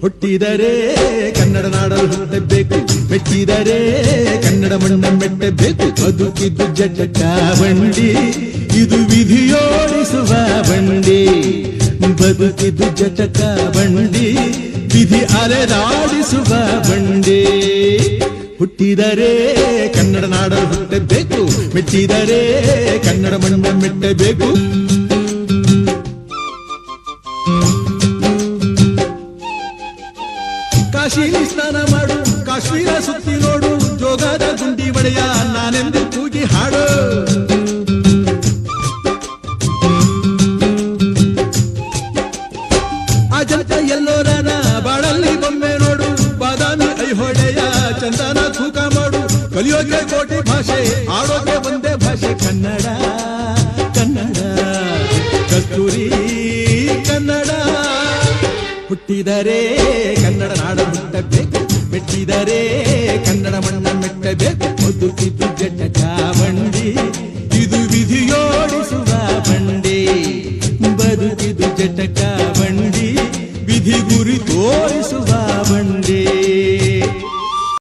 ಹುಟ್ಟಿದರೆ ಕನ್ನಡ ನಾಡಲು ಹುಟ್ಟಬೇಕು, ಮೆಚ್ಚಿದರೆ ಕನ್ನಡ ಮಣ್ಣ ಮೆಟ್ಟಬೇಕು. ಬದುಕಿದ್ದು ಜಟಕ ಬಂಡಿ, ಇದು ವಿಧಿಯೋಡಿಸುವ ಬಂಡಿ. ಬದುಕಿದ್ದು ಜಟಕ ಬಂಡಿ, ವಿಧಿ ಅಲೆದಾಡಿಸುವ ಬಂಡಿ. ಹುಟ್ಟಿದರೆ ಕನ್ನಡ ನಾಡಲು ಹುಟ್ಟಬೇಕು, ಮೆಚ್ಚಿದರೆ ಕನ್ನಡ ಮಣ್ಣ ಮೆಟ್ಟಬೇಕು. ಕಾಶಿ ಸ್ನಾನ ಮಾಡು, ಕಾಶ್ಮೀರ ಸುತ್ತಿ ನೋಡು, ಜೋಗದ ಗುಂಡಿ ಒಡೆಯ ನಾನೆಂದು ಕೂಗಿ ಹಾಡು. ಅಜಂತ ಎಲ್ಲೋರನ ಬಾಳಲ್ಲಿ ಬೊಮ್ಮೆ ನೋಡು, ಬಾದಾಮಿ ಐಹೊಳೆಯ ಚಂದನ ತೂಕ ಮಾಡು. ಕಲಿಯೋಕೆ ಕೋಟಿ ಭಾಷೆ, ಆಡೋಕೆ ಒಂದೇ ಭಾಷೆ ಕನ್ನಡ. ಕನ್ನಡ ಕಸ್ತೂರಿ ಕನ್ನಡ. ಹುಟ್ಟಿದರೆ ಕನ್ನಡ ನಾಡ ಹುಟ್ಟಬೇಕು, ಮೆಚ್ಚಿದರೆ ಕನ್ನಡ ಮಣ್ಣ ಮೆಟ್ಟಬೇಕು. ಬದುಕಿದ್ದು ಜಟಕ ಬಂಡಿ, ಇದು ವಿಧಿಯೋಡಿಸುವ ಬಂಡಿ. ಬದುಕಿದ್ದು ಜಟಕ